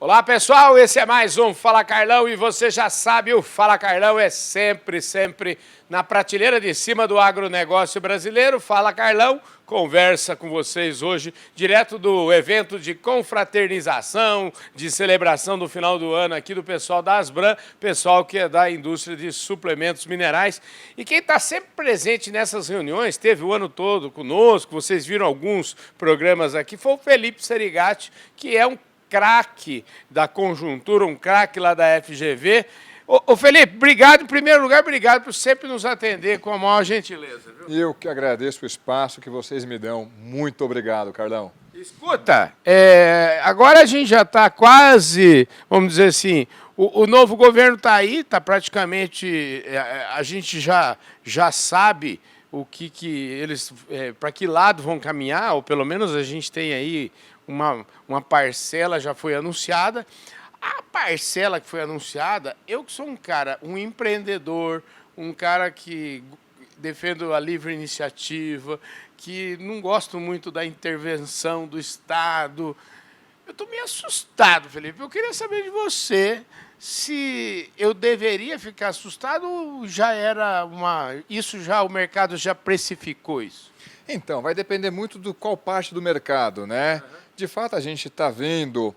Olá pessoal, esse é mais um Fala Carlão e você já sabe, o Fala Carlão é sempre na prateleira de cima do agronegócio brasileiro. Fala Carlão conversa com vocês hoje direto do evento de confraternização, de celebração do final do ano aqui do pessoal da Asbram, pessoal que é da indústria de suplementos minerais. E quem está sempre presente nessas reuniões, teve o ano todo conosco, vocês viram alguns programas aqui, foi o Felipe Serigati, que é um craque da conjuntura, um craque lá da FGV. Ô Felipe, obrigado, em primeiro lugar, obrigado por sempre nos atender com a maior gentileza. Viu? Eu que agradeço o espaço que vocês me dão. Muito obrigado, Carlão. Escuta, agora a gente já está quase, vamos dizer assim, o novo governo está aí, está praticamente, a gente já sabe o que eles, para que lado vão caminhar, ou pelo menos a gente tem aí uma parcela já foi anunciada. A parcela que foi anunciada, eu que sou um empreendedor, um cara que defendo a livre iniciativa, que não gosto muito da intervenção do Estado. Eu estou meio assustado, Felipe. Eu queria saber de você se eu deveria ficar assustado ou já era o mercado já precificou isso? Então, vai depender muito do qual parte do mercado, né? De fato, a gente está vendo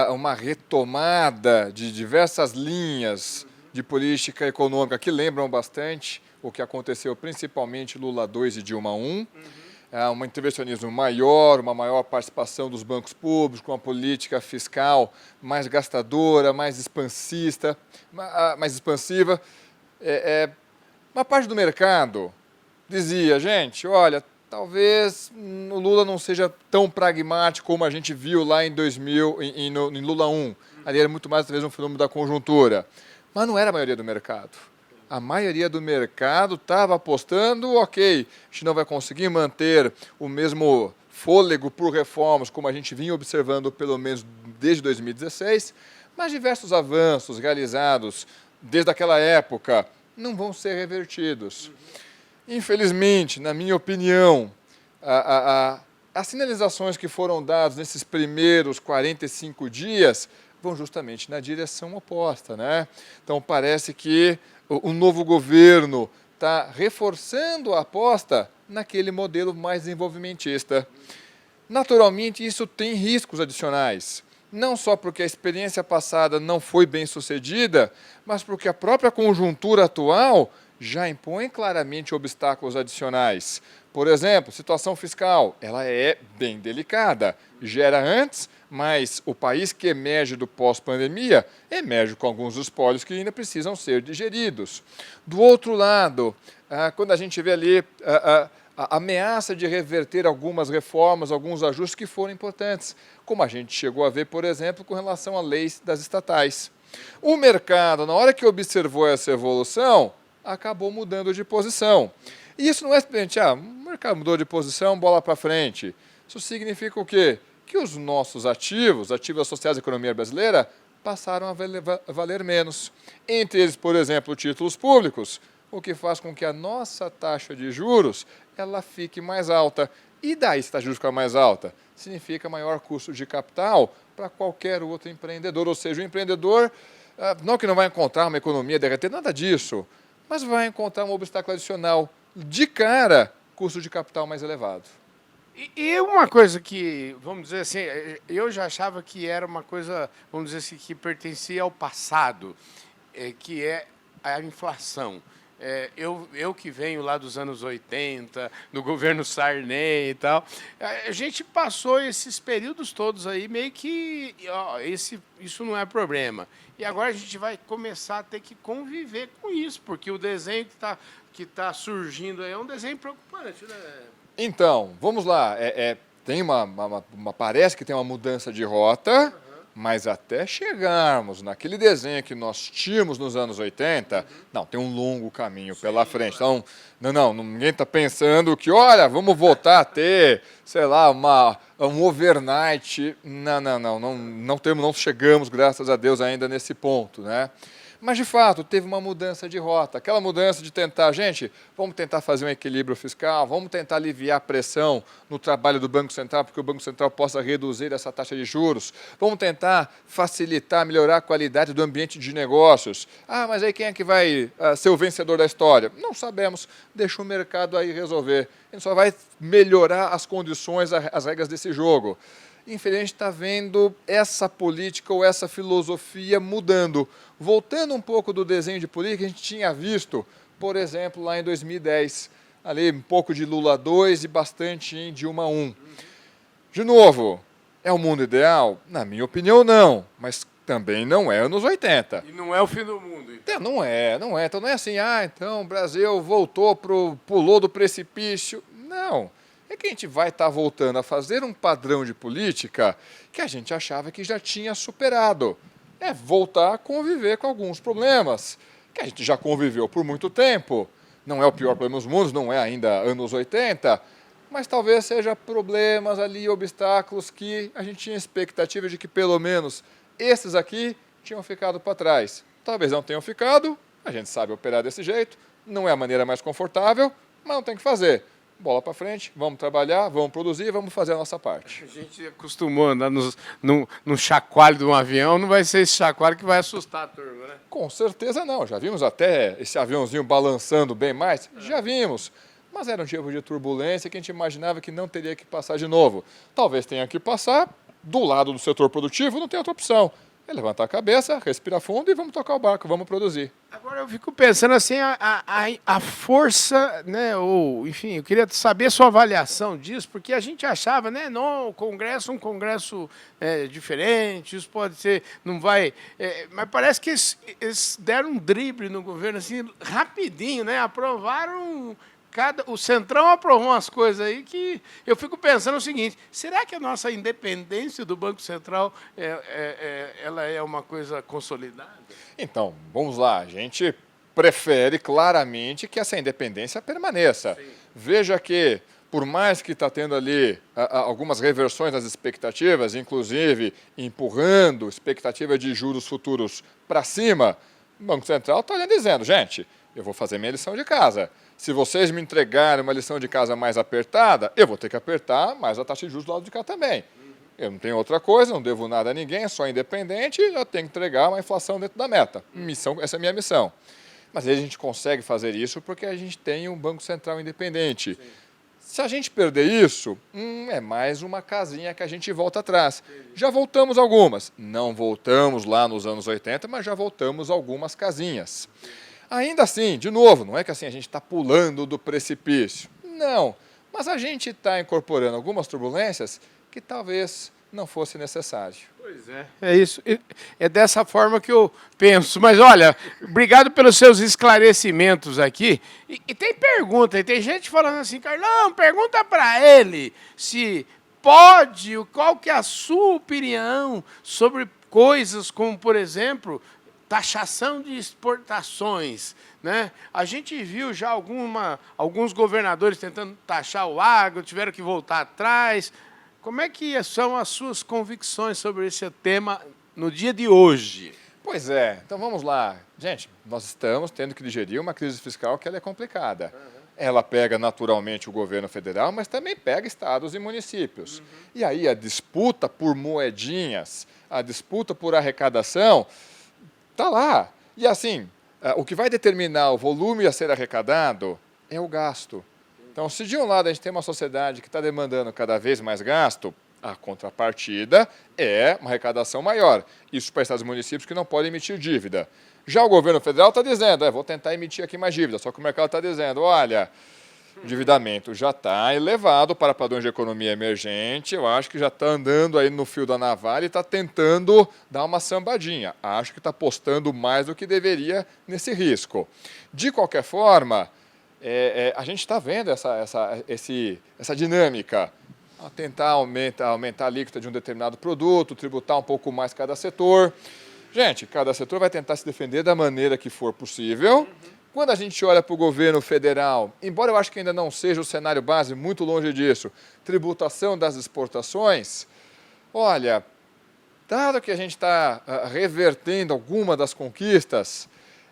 uma retomada de diversas linhas de política econômica que lembram bastante o que aconteceu principalmente Lula 2 e Dilma 1. Um intervencionismo maior, uma maior participação dos bancos públicos, com uma política fiscal mais gastadora, mais expansiva. Uma parte do mercado dizia, gente, olha, talvez o Lula não seja tão pragmático como a gente viu lá em 2000, em Lula 1. Ali era muito mais, talvez, um fenômeno da conjuntura. Mas não era a maioria do mercado. A maioria do mercado estava apostando, ok, a gente não vai conseguir manter o mesmo fôlego por reformas como a gente vinha observando pelo menos desde 2016, mas diversos avanços realizados desde aquela época não vão ser revertidos. Infelizmente, na minha opinião, as sinalizações que foram dadas nesses primeiros 45 dias vão justamente na direção oposta, né? Então, parece que o novo governo está reforçando a aposta naquele modelo mais desenvolvimentista. Naturalmente, isso tem riscos adicionais. Não só porque a experiência passada não foi bem sucedida, mas porque a própria conjuntura atual já impõe claramente obstáculos adicionais. Por exemplo, situação fiscal, ela é bem delicada. Gera antes, mas o país que emerge do pós-pandemia emerge com alguns espólios que ainda precisam ser digeridos. Do outro lado, quando a gente vê ali a ameaça de reverter algumas reformas, alguns ajustes que foram importantes, como a gente chegou a ver, por exemplo, com relação à lei das estatais. O mercado, na hora que observou essa evolução, acabou mudando de posição. E isso não é simplesmente, o mercado mudou de posição, bola para frente. Isso significa o quê? Que os nossos ativos associados à economia brasileira, passaram a valer menos. Entre eles, por exemplo, títulos públicos, o que faz com que a nossa taxa de juros ela fique mais alta. E daí, se a taxa de juros ficar mais alta, significa maior custo de capital para qualquer outro empreendedor. Ou seja, o empreendedor, não que não vai encontrar uma economia derreter, nada disso, mas vai encontrar um obstáculo adicional. De cara, custo de capital mais elevado. E uma coisa que, vamos dizer assim, eu já achava que era uma coisa, vamos dizer assim, que pertencia ao passado, que é a inflação. Eu que venho lá dos anos 80, do governo Sarney e tal, a gente passou esses períodos todos aí meio que, isso não é problema. E agora a gente vai começar a ter que conviver com isso, porque o desenho que tá surgindo aí é um desenho preocupante, né? Então, vamos lá. Parece que tem uma mudança de rota, mas até chegarmos naquele desenho que nós tínhamos nos anos 80, não, tem um longo caminho pela frente. Então, ninguém está pensando que, olha, vamos voltar a ter, sei lá, um overnight. Não chegamos, graças a Deus, ainda nesse ponto, né? Mas, de fato, teve uma mudança de rota. Aquela mudança de tentar, gente, vamos tentar fazer um equilíbrio fiscal, vamos tentar aliviar a pressão no trabalho do Banco Central, porque o Banco Central possa reduzir essa taxa de juros. Vamos tentar facilitar, melhorar a qualidade do ambiente de negócios. Ah, mas aí quem é que vai ser o vencedor da história? Não sabemos. Deixa o mercado aí resolver. A gente só vai melhorar as condições, as regras desse jogo. Infelizmente, está vendo essa política ou essa filosofia mudando. Voltando um pouco do desenho de política que a gente tinha visto, por exemplo, lá em 2010. Ali um pouco de Lula 2 e bastante em Dilma 1. De novo, é o mundo ideal? Na minha opinião, não. Mas também não é anos 80. E não é o fim do mundo. Então. Não é. Então não é assim, então o Brasil pulou do precipício. Não. É que a gente vai estar voltando a fazer um padrão de política que a gente achava que já tinha superado. É voltar a conviver com alguns problemas que a gente já conviveu por muito tempo. Não é o pior problema dos mundos, não é ainda anos 80, mas talvez seja problemas ali, obstáculos que a gente tinha expectativa de que pelo menos esses aqui tinham ficado para trás. Talvez não tenham ficado, a gente sabe operar desse jeito, não é a maneira mais confortável, mas não tem que fazer. Bola para frente, vamos trabalhar, vamos produzir, vamos fazer a nossa parte. A gente acostumou a andar no chacoalho de um avião, não vai ser esse chacoalho que vai assustar a turma, né? Com certeza não, já vimos até esse aviãozinho balançando bem mais, já vimos. Mas era um tipo de turbulência que a gente imaginava que não teria que passar de novo. Talvez tenha que passar do lado do setor produtivo, não tem outra opção. É levantar a cabeça, respirar fundo e vamos tocar o barco, vamos produzir. Agora eu fico pensando assim, a força, né, ou enfim, eu queria saber a sua avaliação disso, porque a gente achava, né, não, um congresso diferente, isso pode ser, não vai, mas parece que eles deram um drible no governo, assim, rapidinho, né, aprovaram... O Centrão aprovou umas coisas aí que eu fico pensando o seguinte, será que a nossa independência do Banco Central ela é uma coisa consolidada? Então, vamos lá, a gente prefere claramente que essa independência permaneça. Sim. Veja que, por mais que está tendo ali algumas reversões nas expectativas, inclusive empurrando expectativa de juros futuros para cima, o Banco Central está dizendo, gente, eu vou fazer minha lição de casa. Se vocês me entregarem uma lição de casa mais apertada, eu vou ter que apertar mais a taxa de juros do lado de cá também. Eu não tenho outra coisa, não devo nada a ninguém, sou independente, eu tenho que entregar uma inflação dentro da meta. Essa é a minha missão. Mas aí a gente consegue fazer isso porque a gente tem um Banco Central independente. Sim. Se a gente perder isso, é mais uma casinha que a gente volta atrás. Já voltamos algumas. Não voltamos lá nos anos 80, mas já voltamos algumas casinhas. Ainda assim, de novo, não é que assim a gente está pulando do precipício. Não, mas a gente está incorporando algumas turbulências que talvez não fosse necessário. Pois é. É isso. É dessa forma que eu penso. Mas olha, obrigado pelos seus esclarecimentos aqui. E tem pergunta, e tem gente falando assim, Carlão, pergunta para ele se pode, qual que é a sua opinião sobre coisas como, por exemplo, taxação de exportações, né? A gente viu já alguns governadores tentando taxar o agro, tiveram que voltar atrás. Como é que são as suas convicções sobre esse tema no dia de hoje? Pois é, então vamos lá. Gente, nós estamos tendo que digerir uma crise fiscal que ela é complicada. Ela pega naturalmente o governo federal, mas também pega estados e municípios. E aí a disputa por moedinhas, a disputa por arrecadação, está lá. E assim, o que vai determinar o volume a ser arrecadado é o gasto. Então, se de um lado a gente tem uma sociedade que está demandando cada vez mais gasto, a contrapartida é uma arrecadação maior. Isso para estados e municípios que não podem emitir dívida. Já o governo federal está dizendo, vou tentar emitir aqui mais dívida, só que o mercado está dizendo, olha, o endividamento já está elevado para padrões de economia emergente, eu acho que já está andando aí no fio da navalha e está tentando dar uma sambadinha. Acho que está apostando mais do que deveria nesse risco. De qualquer forma, a gente está vendo essa dinâmica. A tentar aumentar a alíquota de um determinado produto, tributar um pouco mais cada setor. Gente, cada setor vai tentar se defender da maneira que for possível. Quando a gente olha para o governo federal, embora eu acho que ainda não seja o cenário base, muito longe disso, tributação das exportações, olha, dado que a gente está revertendo alguma das conquistas,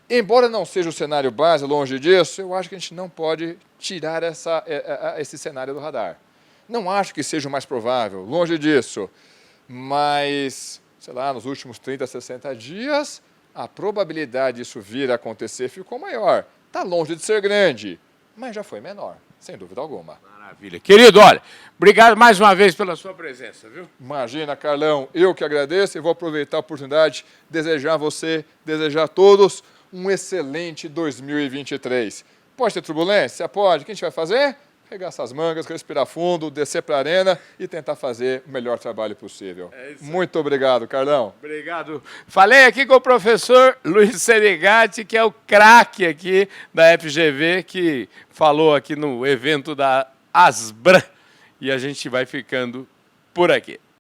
embora não seja o cenário base, longe disso, eu acho que a gente não pode tirar esse cenário do radar. Não acho que seja o mais provável, longe disso, mas, sei lá, nos últimos 30, 60 dias, a probabilidade disso vir a acontecer ficou maior. Está longe de ser grande, mas já foi menor, sem dúvida alguma. Maravilha. Querido, olha, obrigado mais uma vez pela sua presença, viu? Imagina, Carlão, eu que agradeço e vou aproveitar a oportunidade de desejar a você, desejar a todos um excelente 2023. Pode ter turbulência? Pode. O que a gente vai fazer? Regaçar as mangas, respirar fundo, descer para a arena e tentar fazer o melhor trabalho possível. Muito obrigado, Carlão. Obrigado. Falei aqui com o professor Luiz Serigati, que é o craque aqui da FGV, que falou aqui no evento da Asbram. E a gente vai ficando por aqui.